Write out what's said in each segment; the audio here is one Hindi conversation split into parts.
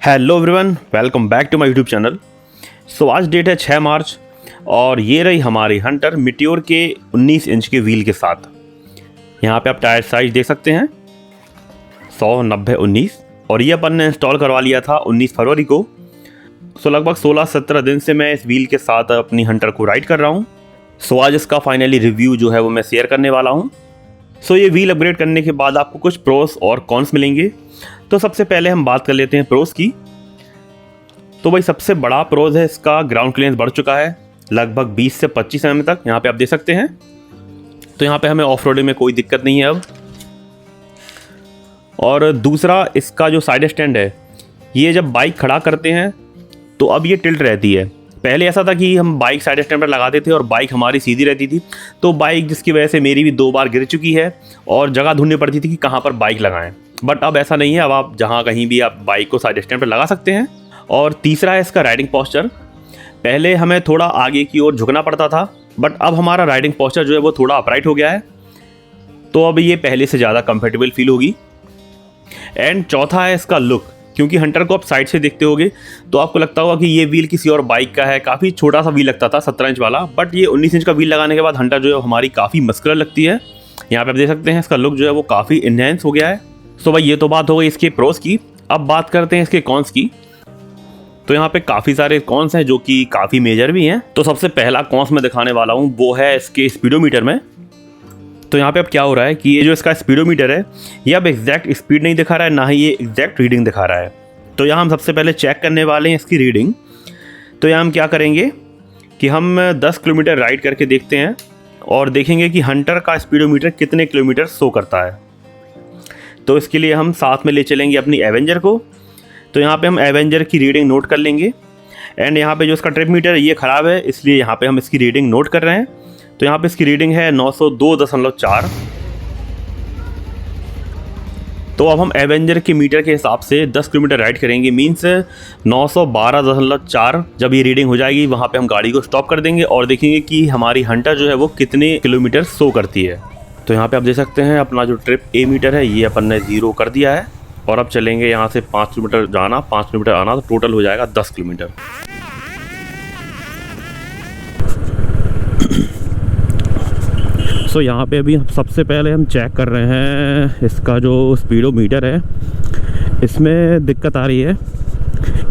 Hello everyone, welcome back to my YouTube channel. So आज डेट है 6 मार्च और ये रही हमारी हंटर मिट्योर के 19 इंच के व्हील के साथ। यहाँ पे आप टायर साइज देख सकते हैं 100, 90, 19 और ये अपन ने इंस्टॉल करवा लिया था 19 फरवरी को। सो लगभग 16-17 दिन से मैं इस व्हील के साथ अपनी हंटर को राइड कर रहा हूँ। सो आज इसका फाइनली रिव्यू जो है वो मैं शेयर करने वाला हूँ। सो ये व्हील अपग्रेड करने के बाद आपको कुछ प्रोस और कॉन्स मिलेंगे। तो सबसे पहले हम बात कर लेते हैं प्रोस की। तो भाई सबसे बड़ा प्रोस है इसका ग्राउंड क्लियरेंस बढ़ चुका है लगभग 20 से 25 mm तक, यहाँ पे आप देख सकते हैं। तो यहाँ पे हमें ऑफ रोडिंग में कोई दिक्कत नहीं है अब। और दूसरा इसका जो साइड स्टैंड है, ये जब बाइक खड़ा करते हैं तो अब ये टिल्ट रहती है। पहले ऐसा था कि हम बाइक साइड स्टैंड पर लगाते थे और बाइक हमारी सीधी रहती थी, तो बाइक जिसकी वजह से मेरी भी 2 बार गिर चुकी है और जगह ढूंढनी पड़ती थी कि कहाँ पर बाइक लगाएं। बट अब ऐसा नहीं है, अब आप जहाँ कहीं भी आप बाइक को साइड स्टैंड पर लगा सकते हैं। और तीसरा है इसका राइडिंग पोस्चर। पहले हमें थोड़ा आगे की ओर झुकना पड़ता था, बट अब हमारा राइडिंग पोस्चर जो है वो थोड़ा अपराइट हो गया है, तो अब ये पहले से ज़्यादा कंफर्टेबल फील होगी। एंड चौथा है इसका लुक। क्योंकि हंटर को आप साइड से देखते होगे तो आपको लगता होगा कि ये व्हील किसी और बाइक का है। काफ़ी छोटा सा व्हील लगता था 17 इंच वाला, बट ये 19 इंच का व्हील लगाने के बाद हंटर जो है हमारी काफ़ी मस्कुलर लगती है। यहाँ पे आप देख सकते हैं इसका लुक जो है वो काफ़ी इन्हेंस हो गया है। सो भाई ये तो बात हो गई इसके प्रोस की। अब बात करते हैं इसके कॉन्स की। तो यहाँ पे काफ़ी सारे कॉन्स हैं जो कि काफ़ी मेजर भी हैं। तो सबसे पहला कॉन्स मैं दिखाने वाला हूँ वो है इसके स्पीडोमीटर में। तो यहाँ पे अब क्या हो रहा है कि ये जो इसका स्पीडोमीटर है ये अब एग्जैक्ट स्पीड नहीं दिखा रहा है, ना ही ये एग्जैक्ट रीडिंग दिखा रहा है। तो यहाँ हम सबसे पहले चेक करने वाले हैं इसकी रीडिंग। तो यहाँ हम क्या करेंगे कि हम 10 किलोमीटर राइड करके देखते हैं और देखेंगे कि हंटर का स्पीडोमीटर कितने किलोमीटर शो करता है। तो इसके लिए हम साथ में ले चलेंगे अपनी एवेंजर को। तो यहाँ पे हम एवेंजर की रीडिंग नोट कर लेंगे। एंड यहाँ पे जो इसका ट्रिप मीटर है ये ख़राब है, इसलिए यहाँ पे हम इसकी रीडिंग नोट कर रहे हैं। तो यहाँ पे इसकी रीडिंग है 902.4। तो अब हम एवेंजर के मीटर के हिसाब से 10 किलोमीटर राइड करेंगे, मीन्स 912.4। जब ये रीडिंग हो जाएगी वहाँ पे हम गाड़ी को स्टॉप कर देंगे और देखेंगे कि हमारी हंटर जो है वो कितने किलोमीटर शो करती है। तो यहाँ पे आप देख सकते हैं अपना जो ट्रिप ए मीटर है ये अपन ने 0 कर दिया है। और अब चलेंगे यहाँ से 5 किलोमीटर जाना, 5 किलोमीटर आना, तो टोटल हो जाएगा 10 किलोमीटर। सो यहाँ पे अभी सबसे पहले हम चेक कर रहे हैं इसका जो स्पीडोमीटर है। इसमें दिक्कत आ रही है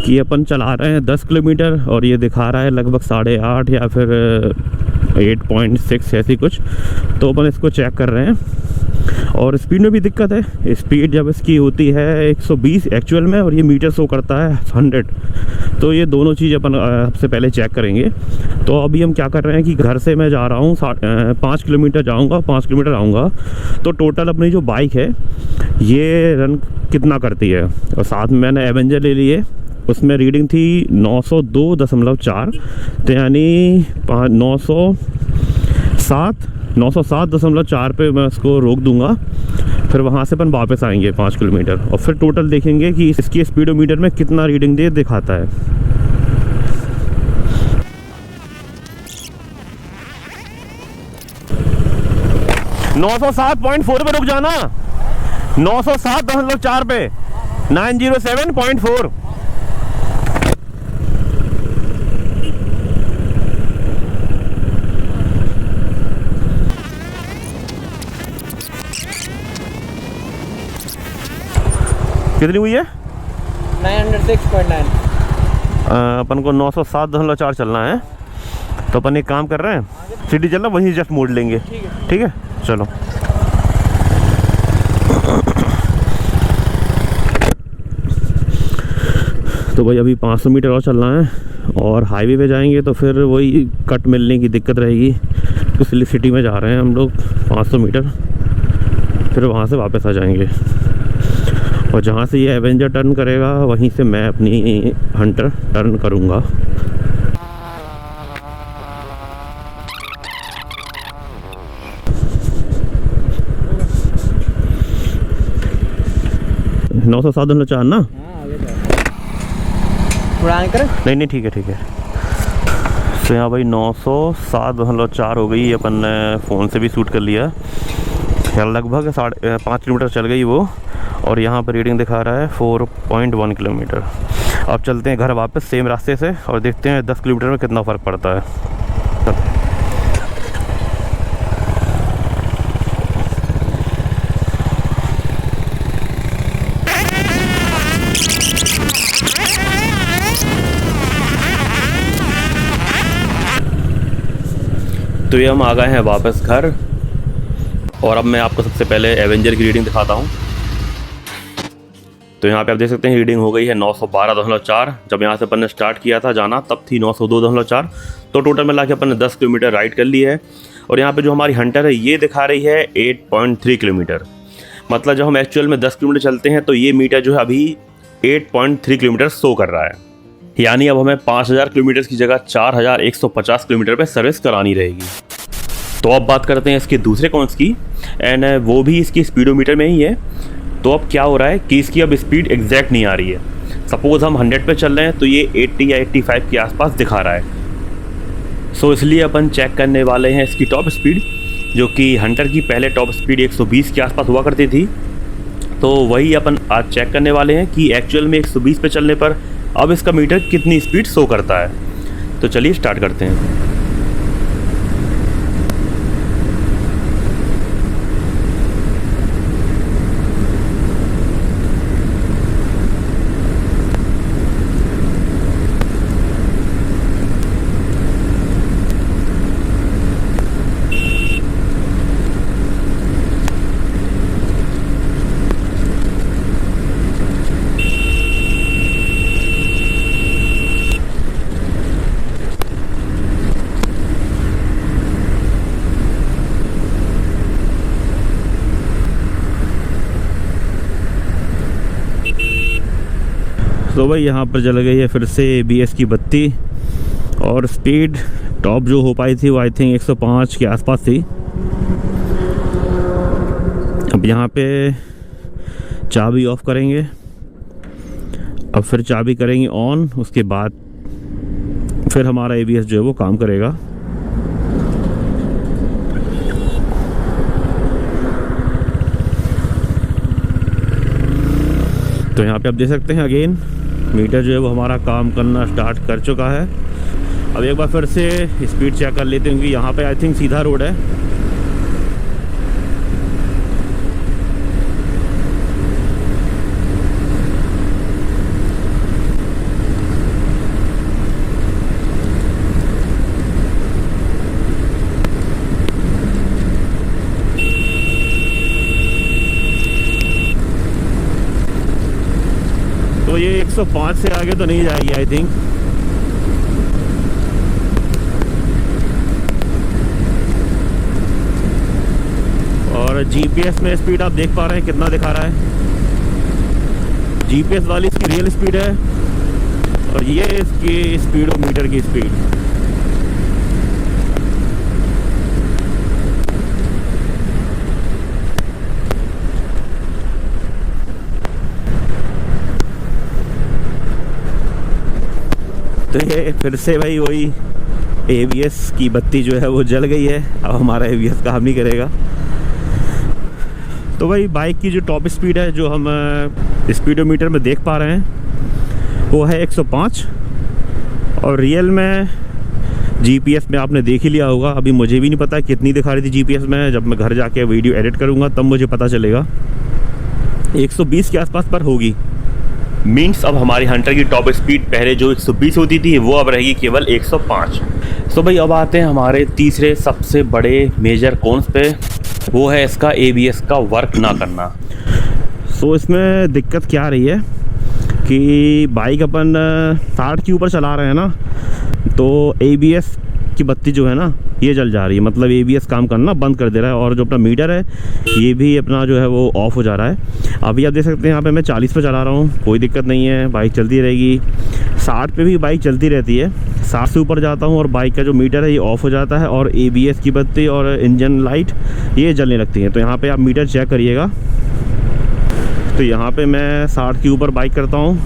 कि अपन चला रहे हैं 10 किलोमीटर और ये दिखा रहा है लगभग 8.5 या फिर 8.6 ऐसी कुछ। तो अपन इसको चेक कर रहे हैं और स्पीड में भी दिक्कत है। स्पीड जब इसकी होती है 120 एक्चुअल में और ये मीटर शो करता है 100। तो ये दोनों चीज़ अपन सबसे पहले चेक करेंगे। तो अभी हम क्या कर रहे हैं कि घर से मैं जा रहा हूँ 5 किलोमीटर जाऊँगा, 5 किलोमीटर आऊँगा। तो टोटल अपनी जो बाइक है ये रन कितना करती है, और साथ में मैंने एवेंजर ले लिए, उसमें रीडिंग थी 902.4। तो यानी 907.4 पे मैं उसको रोक दूंगा। फिर वहाँ से अपन वापस आएंगे 5 किलोमीटर और फिर टोटल देखेंगे कि इसकी स्पीडोमीटर में कितना रीडिंग दिखाता है। नौ 907.4 पे रुक जाना, 907.4 पे 907.4। कितनी हुई है? 906.9। अपन को 907.4 चलना है। तो अपन एक काम कर रहे हैं, सिटी चलना वहीं जस्ट मोड़ लेंगे। ठीक है चलो। तो भाई अभी 500 मीटर और चलना है और हाईवे पे जाएंगे तो फिर वही कट मिलने की दिक्कत रहेगी। इसलिए सिटी में जा रहे हैं हम लोग 500 मीटर, फिर वहाँ से वापस आ जाएंगे। और जहाँ से ये एवेंजर टर्न करेगा वहीं से मैं अपनी हंटर टर्न करूँगा। नौ 907.4 ना? उड़ान कर? नहीं ठीक है। तो यहाँ भाई 907.4 हो गई। अपन ने फ़ोन से भी शूट कर लिया। लगभग 5.5 किलोमीटर चल गई वो। और यहाँ पर रीडिंग दिखा रहा है 4.1 किलोमीटर। अब चलते हैं घर वापस सेम रास्ते से और देखते हैं 10 किलोमीटर में कितना फ़र्क पड़ता है। तो ये हम आ गए हैं वापस घर और अब मैं आपको सबसे पहले एवेंजर की रीडिंग दिखाता हूँ। तो यहाँ पे आप देख सकते हैं रीडिंग हो गई है 912.4। जब यहाँ से अपन ने स्टार्ट किया था जाना तब थी 902.4। तो टोटल मिला के अपन ने 10 किलोमीटर राइड कर ली है। और यहाँ पे जो हमारी हंटर है ये दिखा रही है 8.3 किलोमीटर। मतलब जब हम एक्चुअल में 10 किलोमीटर चलते हैं तो ये मीटर जो है अभी 8.3 किलोमीटर शो कर रहा है। यानी अब हमें 5000 किलोमीटर की जगह 4150 किलोमीटर पे सर्विस करानी रहेगी। तो अब बात करते हैं इसके दूसरे कॉन्स की, एंड वो भी इसकी स्पीडोमीटर में ही है। तो अब क्या हो रहा है कि इसकी अब स्पीड एग्जैक्ट नहीं आ रही है। सपोज़ हम 100 पे चल रहे हैं तो ये 80 या 85 के आसपास दिखा रहा है। सो इसलिए अपन चेक करने वाले हैं इसकी टॉप स्पीड, जो कि हंटर की पहले टॉप स्पीड 120 के आसपास हुआ करती थी। तो वही अपन आज चेक करने वाले हैं कि एक्चुअल में 120 पे चलने पर अब इसका मीटर कितनी स्पीड शो करता है। तो चलिए स्टार्ट करते हैं। तो भाई यहाँ पर जल गई है फिर से ABS की बत्ती और स्पीड टॉप जो हो पाई थी वो आई थिंक 105 के आसपास थी। अब यहाँ पे चाबी ऑफ करेंगे, अब फिर चाबी करेंगे ऑन, उसके बाद फिर हमारा ABS जो है वो काम करेगा। तो यहाँ पे आप देख सकते हैं अगेन मीटर जो है वो हमारा काम करना स्टार्ट कर चुका है। अब एक बार फिर से स्पीड चेक कर लेते हैं, क्योंकि यहाँ पे आई थिंक सीधा रोड है। तो ये 105 से आगे तो नहीं जाएगी आई थिंक। और GPS में स्पीड आप देख पा रहे हैं कितना दिखा रहा है। GPS वाली इसकी रियल स्पीड है और ये इसकी स्पीडोमीटर की स्पीड। तो ये फिर से भाई वही ABS की बत्ती जो है वो जल गई है। अब हमारा ABS काम नहीं करेगा। तो भाई बाइक की जो टॉप स्पीड है जो हम स्पीडोमीटर में देख पा रहे हैं वो है 105 और रियल में GPS में आपने देख ही लिया होगा। अभी मुझे भी नहीं पता कितनी दिखा रही थी GPS में। जब मैं घर जाके वीडियो एडिट करूँगा तब मुझे पता चलेगा। 120 के आसपास पर होगी। मीन्स अब हमारी हंटर की टॉप स्पीड पहले जो 120 होती थी वो अब रहेगी केवल 105। तो भाई अब आते हैं हमारे तीसरे सबसे बड़े मेजर कॉन्स पे, वो है इसका ABS का वर्क ना करना। सो इसमें दिक्कत क्या आ रही है कि बाइक अपन 60 के ऊपर चला रहे हैं ना, तो ABS की बत्ती जो है ना ये जल जा रही है। मतलब ABS काम करना बंद कर दे रहा है और जो अपना मीटर है ये भी अपना जो है वो ऑफ हो जा रहा है। अभी आप देख सकते हैं यहाँ पे मैं 40 पे चला रहा हूँ, कोई दिक्कत नहीं है, बाइक चलती रहेगी। 60 पे भी बाइक चलती रहती है। 60 से ऊपर जाता हूँ और बाइक का जो मीटर है ये ऑफ हो जाता है और ABS की बत्ती और इंजन लाइट ये जलने लगती है। तो यहाँ पर आप मीटर चेक करिएगा। तो यहाँ पर मैं 60 के ऊपर बाइक करता हूँ,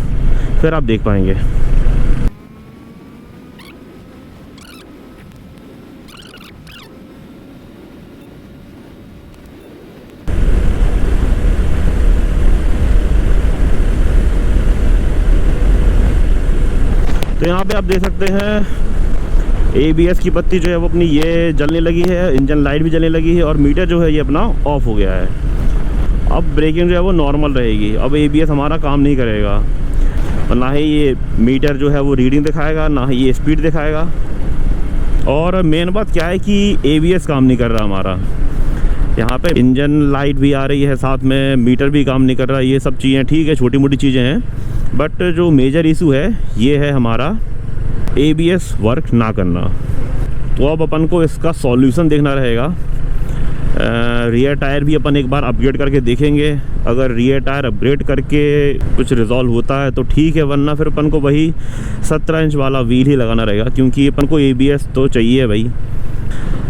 फिर आप देख पाएंगे। तो यहाँ पे आप देख सकते हैं ABS की बत्ती जो है वो अपनी ये जलने लगी है, इंजन लाइट भी जलने लगी है और मीटर जो है ये अपना ऑफ हो गया है। अब ब्रेकिंग जो है वो नॉर्मल रहेगी। अब ABS हमारा काम नहीं करेगा और ना ही ये मीटर जो है वो रीडिंग दिखाएगा, ना ही ये स्पीड दिखाएगा। और मेन बात क्या है कि ABS काम नहीं कर रहा हमारा। यहाँ पे इंजन लाइट भी आ रही है, साथ में मीटर भी काम नहीं कर रहा। ये सब चीज़ें ठीक है, छोटी मोटी चीज़ें हैं, बट जो मेजर इशू है ये है हमारा ABS वर्क ना करना। तो अब अपन को इसका सॉल्यूशन देखना रहेगा। रियर टायर भी अपन एक बार अपग्रेड करके देखेंगे। अगर रियर टायर अपग्रेड करके कुछ रिजॉल्व होता है तो ठीक है, वरना फिर अपन को वही 17 इंच वाला व्हील ही लगाना रहेगा, क्योंकि अपन को ABS तो चाहिए भाई।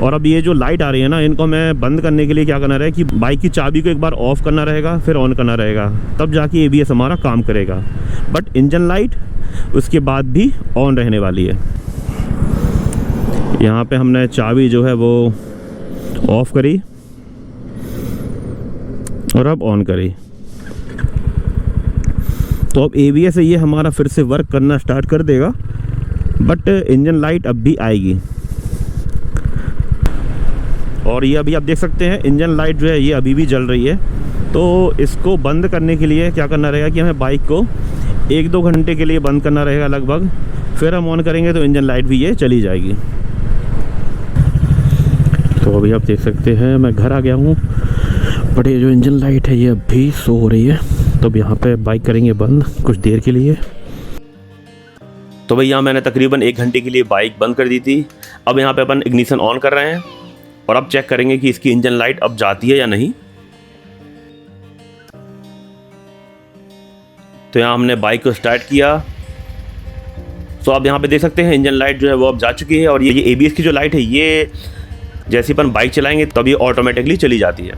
और अब ये जो लाइट आ रही है ना, इनको हमें बंद करने के लिए क्या करना रहेगा कि बाइक की चाबी को एक बार ऑफ़ करना रहेगा, फिर ऑन करना रहेगा, तब जाके ABS हमारा काम करेगा। बट इंजन लाइट उसके बाद भी ऑन रहने वाली है। यहाँ पे हमने चाबी जो है वो ऑफ़ करी और अब ऑन करी, तो अब ABS है ये हमारा फिर से वर्क करना स्टार्ट कर देगा। बट इंजन लाइट अब भी आएगी। और ये अभी आप देख सकते हैं इंजन लाइट जो है ये अभी भी जल रही है। तो इसको बंद करने के लिए क्या करना रहेगा कि हमें बाइक को 1-2 घंटे के लिए बंद करना रहेगा लगभग, फिर हम ऑन करेंगे तो इंजन लाइट भी ये चली जाएगी। तो अभी आप देख सकते हैं मैं घर आ गया हूँ, बट ये जो इंजन लाइट है ये अभी सो हो रही है। तो अब यहाँ पे बाइक करेंगे बंद कुछ देर के लिए। तो भाई यहाँ मैंने तकरीबन 1 घंटे के लिए बाइक बंद कर दी थी। अब यहाँ पे अपन इग्निशन ऑन कर रहे हैं और अब चेक करेंगे कि इसकी इंजन लाइट अब जाती है या नहीं। तो यहाँ हमने बाइक को स्टार्ट किया। तो आप यहाँ पे देख सकते हैं इंजन लाइट जो है वो अब जा चुकी है। और ये ABS की जो लाइट है ये जैसे अपन बाइक चलाएंगे तब ये ऑटोमेटिकली चली जाती है।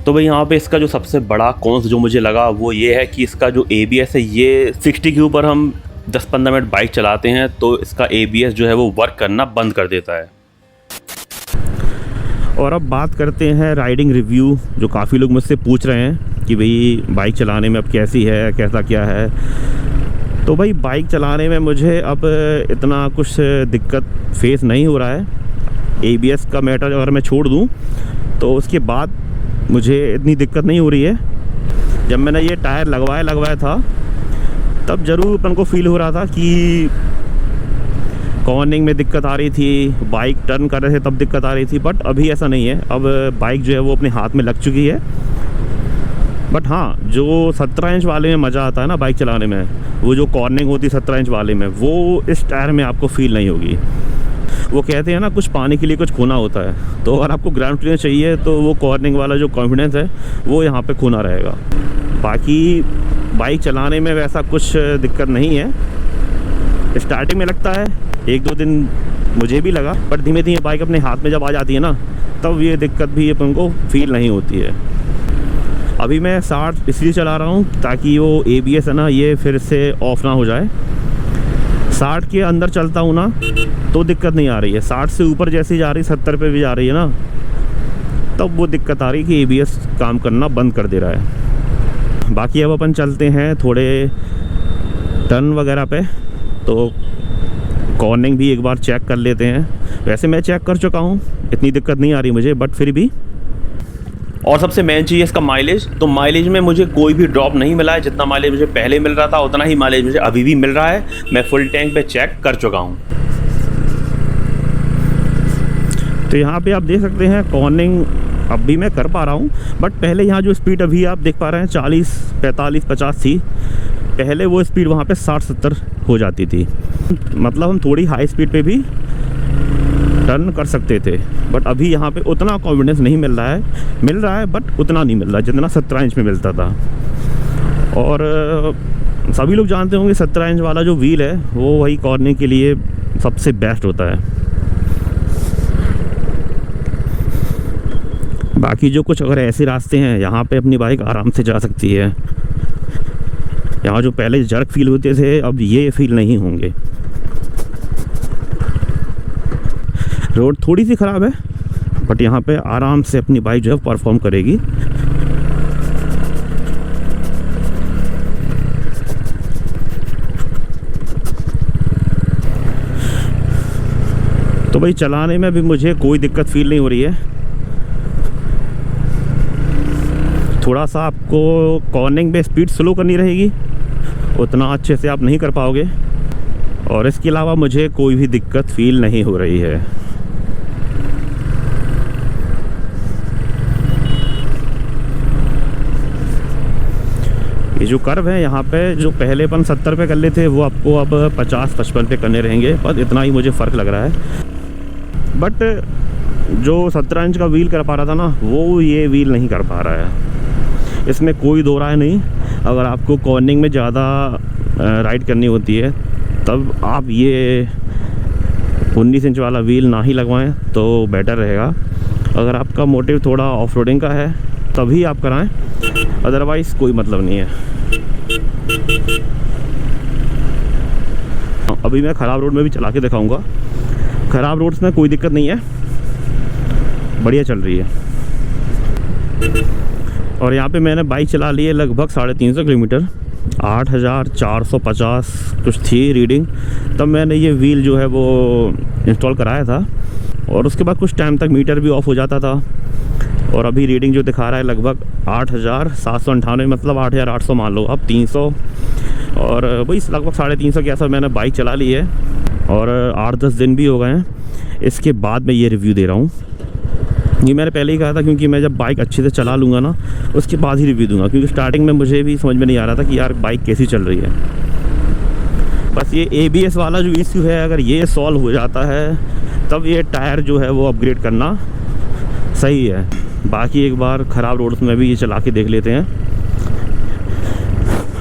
तो भाई यहाँ पे इसका जो सबसे बड़ा कॉन्स जो मुझे लगा वो ये है कि इसका जो ABS है ये 60 के ऊपर हम 10-15 मिनट बाइक चलाते हैं तो इसका ABS जो है वो वर्क करना बंद कर देता है। और अब बात करते हैं राइडिंग रिव्यू, जो काफ़ी लोग मुझसे पूछ रहे हैं कि भाई बाइक चलाने में अब कैसी है, कैसा क्या है। तो भाई बाइक चलाने में मुझे अब इतना कुछ दिक्कत फेस नहीं हो रहा है। ABS का मैटर अगर मैं छोड़ दूं तो उसके बाद मुझे इतनी दिक्कत नहीं हो रही है। जब मैंने ये टायर लगवाया था तब ज़रूर अपन को फील हो रहा था कि कॉर्निंग में दिक्कत आ रही थी, बाइक टर्न कर रहे थे तब दिक्कत आ रही थी। बट अभी ऐसा नहीं है, अब बाइक जो है वो अपने हाथ में लग चुकी है। बट हाँ, जो 17 इंच वाले में मज़ा आता है ना बाइक चलाने में, वो जो कॉर्निंग होती है 17 इंच वाले में, वो इस टायर में आपको फील नहीं होगी। वो कहते हैं ना कुछ पाने के लिए कुछ खोना होता है, तो अगर आपको ग्राउंड क्लियरेंस चाहिए तो वो कॉर्निंग वाला जो कॉन्फिडेंस है वो यहाँ पे खोना रहेगा। बाकी बाइक चलाने में वैसा कुछ दिक्कत नहीं है। स्टार्टिंग में लगता है, 1-2 दिन मुझे भी लगा, बट धीमे धीमे बाइक अपने हाथ में जब आ जाती है ना तब ये दिक्कत भी अपन को फील नहीं होती है। अभी मैं 60 इसलिए चला रहा हूँ ताकि वो ABS है ना ये फिर से ऑफ ना हो जाए। 60 के अंदर चलता हूँ ना तो दिक्कत नहीं आ रही है, 60 से ऊपर जैसे जा रही 70 पे भी जा रही है ना तब वो दिक्कत आ रही कि ABS काम करना बंद कर दे रहा है। बाकी अब अपन चलते हैं थोड़े टर्न वगैरह पे, तो कॉर्निंग भी एक बार चेक कर लेते हैं। वैसे मैं चेक कर चुका हूँ, इतनी दिक्कत नहीं आ रही मुझे, बट फिर भी। और सबसे मेन चीज़ है इसका माइलेज। तो माइलेज में मुझे कोई भी ड्रॉप नहीं मिला है। जितना माइलेज मुझे पहले मिल रहा था उतना ही माइलेज मुझे अभी भी मिल रहा है। मैं फुल टैंक पे चेक कर चुका हूँ। तो यहाँ पे आप देख सकते हैं कॉर्निंग अब भी मैं कर पा रहा हूँ, बट पहले यहाँ जो स्पीड अभी आप देख पा रहे हैं 40, 45, 50 थी, पहले वो स्पीड वहाँ पे 60-70 हो जाती थी। मतलब हम थोड़ी हाई स्पीड पे भी टर्न कर सकते थे, बट अभी यहाँ पे उतना कॉन्फिडेंस नहीं मिल रहा है बट उतना नहीं मिल रहा जितना 17 इंच में मिलता था। और सभी लोग जानते होंगे 17 इंच वाला जो व्हील है वो वही कॉर्निंग के लिए सबसे बेस्ट होता है। बाकी जो कुछ अगर ऐसे रास्ते हैं यहाँ पे अपनी बाइक आराम से जा सकती है। यहाँ जो पहले जर्क फील होते थे अब ये फील नहीं होंगे। रोड थोड़ी सी ख़राब है बट यहाँ पे आराम से अपनी बाइक जो है परफॉर्म करेगी। तो भाई चलाने में भी मुझे कोई दिक्कत फील नहीं हो रही है। थोड़ा सा आपको कॉर्निंग में स्पीड स्लो करनी रहेगी, उतना अच्छे से आप नहीं कर पाओगे, और इसके अलावा मुझे कोई भी दिक्कत फील नहीं हो रही है। ये जो कर्व है यहाँ पे, जो पहले अपन 70 पे कर लेते वो आपको अब 50-55 पे करने रहेंगे, बस इतना ही मुझे फ़र्क लग रहा है। बट जो 17 इंच का व्हील कर पा रहा था ना, वो ये व्हील नहीं कर पा रहा है। इसमें कोई दो राय नहीं। अगर आपको कॉर्निंग में ज़्यादा राइड करनी होती है तब आप ये 19 इंच वाला व्हील ना ही लगवाएं तो बेटर रहेगा। अगर आपका मोटिव थोड़ा ऑफ रोडिंग का है तभी आप कराएं, अदरवाइज़ कोई मतलब नहीं है। अभी मैं ख़राब रोड में भी चला के दिखाऊंगा। ख़राब रोड्स में कोई दिक्कत नहीं है, बढ़िया चल रही है। और यहाँ पे मैंने बाइक चला ली है लगभग 350 किलोमीटर, 8450 कुछ थी रीडिंग। तब मैंने ये व्हील जो है वो इंस्टॉल कराया था, और उसके बाद कुछ टाइम तक मीटर भी ऑफ हो जाता था। और अभी रीडिंग जो दिखा रहा है लगभग 8798, मतलब 8800 मान लो अब 300, और वही लगभग 350 के आसपास मैंने बाइक चला ली है। और 8-10 दिन भी हो गए हैं। इसके बाद मैं ये रिव्यू दे रहा हूँ। ये मैंने पहले ही कहा था, क्योंकि मैं जब बाइक अच्छे से चला लूँगा ना उसके बाद ही रिव्यू दूंगा, क्योंकि स्टार्टिंग में मुझे भी समझ में नहीं आ रहा था कि यार बाइक कैसी चल रही है। बस ये ABS वाला जो इश्यू है, अगर ये सॉल्व हो जाता है तब ये टायर जो है वो अपग्रेड करना सही है। बाकी एक बार ख़राब रोड्स में भी ये चला के देख लेते हैं।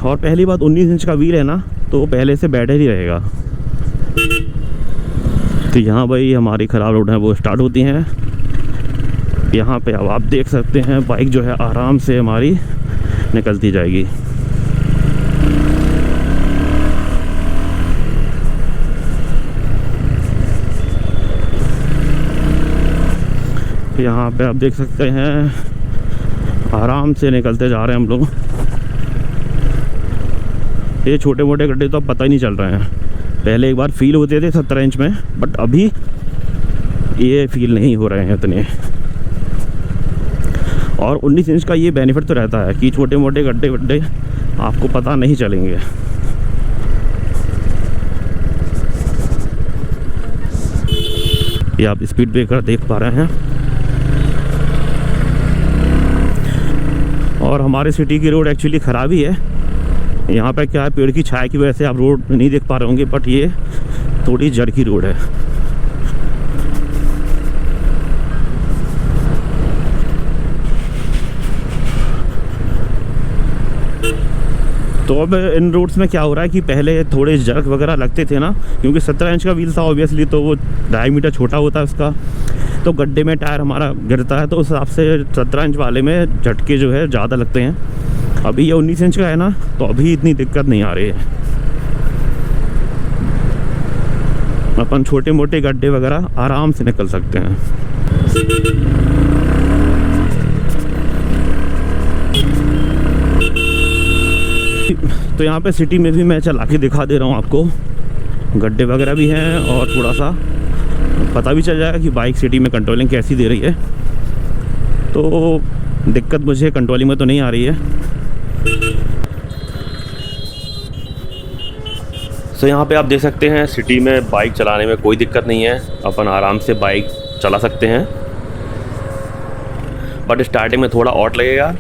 और पहली बात 19 इंच का व्हील है ना, तो पहले से बेटर ही रहेगा। तो यहाँ भाई हमारी ख़राब रोड है वो स्टार्ट होती हैं। यहाँ पे अब आप देख सकते हैं बाइक जो है आराम से हमारी निकलती जाएगी। यहाँ पे आप देख सकते हैं आराम से निकलते जा रहे हैं हम लोग। ये छोटे मोटे गड्ढे तो अब पता ही नहीं चल रहे हैं। पहले एक बार फील होते थे 17 इंच में, बट अभी ये फील नहीं हो रहे हैं इतने। और 19 इंच का ये बेनिफिट तो रहता है कि छोटे मोटे गड्ढे वड्ढे आपको पता नहीं चलेंगे। ये आप स्पीड ब्रेकर देख पा रहे हैं। और हमारे सिटी की रोड एक्चुअली ख़राब ही है। यहाँ पे क्या है, पेड़ की छाया की वजह से आप रोड नहीं देख पा रहे होंगे, बट ये थोड़ी जड़ की रोड है। तो अब इन रोड्स में क्या हो रहा है कि पहले थोड़े जर्क वगैरह लगते थे ना, क्योंकि 17 इंच का व्हील था ऑब्वियसली, तो वो डायमीटर छोटा होता है उसका, तो गड्ढे में टायर हमारा गिरता है, तो उस हिसाब से 17 इंच वाले में झटके जो है ज़्यादा लगते हैं। अभी ये 19 इंच का है ना, तो अभी इतनी दिक्कत नहीं आ रही है। अपन छोटे मोटे गड्ढे वगैरह आराम से निकल सकते हैं। तो यहाँ पे सिटी में भी मैं चला के दिखा दे रहा हूँ आपको, गड्ढे वगैरह भी हैं और थोड़ा सा पता भी चल जाएगा कि बाइक सिटी में कंट्रोलिंग कैसी दे रही है। तो दिक्कत मुझे कंट्रोलिंग में तो नहीं आ रही है। तो यहाँ पे आप देख सकते हैं सिटी में बाइक चलाने में कोई दिक्कत नहीं है, अपन आराम से बाइक चला सकते हैं। बट स्टार्टिंग में थोड़ा ऑट लगेगा,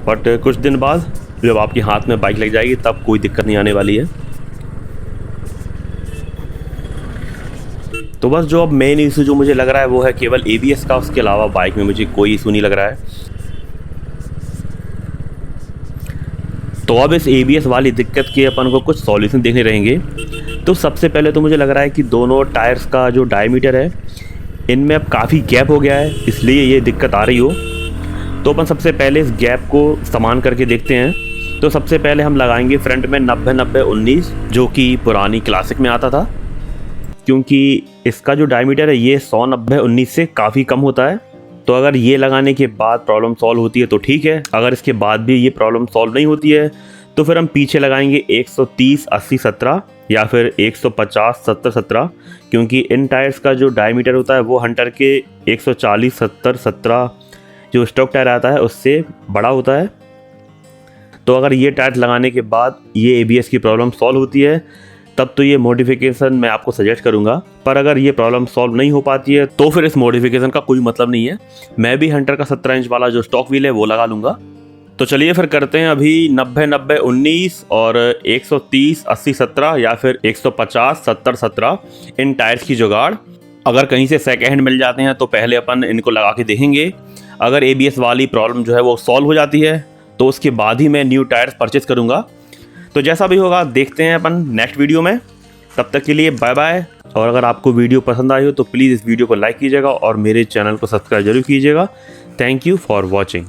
बट कुछ दिन बाद जब आपके हाथ में बाइक लग जाएगी तब कोई दिक्कत नहीं आने वाली है। तो बस जो अब मेन इशू जो मुझे लग रहा है वो है केवल ABS का, उसके अलावा बाइक में मुझे कोई इशू नहीं लग रहा है। तो अब इस ABS वाली दिक्कत के अपन को कुछ सॉल्यूशन देखने रहेंगे। तो सबसे पहले तो मुझे लग रहा है कि दोनों टायर्स का जो डायमीटर है इनमें अब काफ़ी गैप हो गया है, इसलिए ये दिक्कत आ रही हो। तो अपन सबसे पहले इस गैप को समान करके देखते हैं। तो सबसे पहले हम लगाएंगे फ्रंट में 90-90-19, जो कि पुरानी क्लासिक में आता था, क्योंकि इसका जो डायमीटर है ये 100-90-19 से काफ़ी कम होता है। तो अगर ये लगाने के बाद प्रॉब्लम सॉल्व होती है तो ठीक है, अगर इसके बाद भी ये प्रॉब्लम सॉल्व नहीं होती है तो फिर हम पीछे लगाएंगे 130 80 17 या फिर 150 70 17, क्योंकि इन टायर्स का जो डायमीटर होता है वो हंटर के 140 70 17 जो स्टॉक टायर आता है उससे बड़ा होता है। तो अगर ये टायर लगाने के बाद ये ABS की प्रॉब्लम सॉल्व होती है तब तो ये मॉडिफिकेशन मैं आपको सजेस्ट करूंगा, पर अगर ये प्रॉब्लम सॉल्व नहीं हो पाती है तो फिर इस मॉडिफिकेशन का कोई मतलब नहीं है। मैं भी हंटर का 17 इंच वाला जो स्टॉक व्हील है वो लगा लूँगा। तो चलिए फिर करते हैं अभी 90 90 19 और 130 80 17 या फिर 150 70 17 इन टायर्स की जुगाड़। अगर कहीं से सेकेंड हैंड मिल जाते हैं तो पहले अपन इनको लगा के देखेंगे। अगर ABS वाली प्रॉब्लम जो है वो सॉल्व हो जाती है तो उसके बाद ही मैं न्यू टायर्स परचेज करूँगा। तो जैसा भी होगा देखते हैं अपन नेक्स्ट वीडियो में। तब तक के लिए बाय बाय। और अगर आपको वीडियो पसंद आई हो तो प्लीज़ इस वीडियो को लाइक कीजिएगा और मेरे चैनल को सब्सक्राइब जरूर कीजिएगा। Thank you for watching.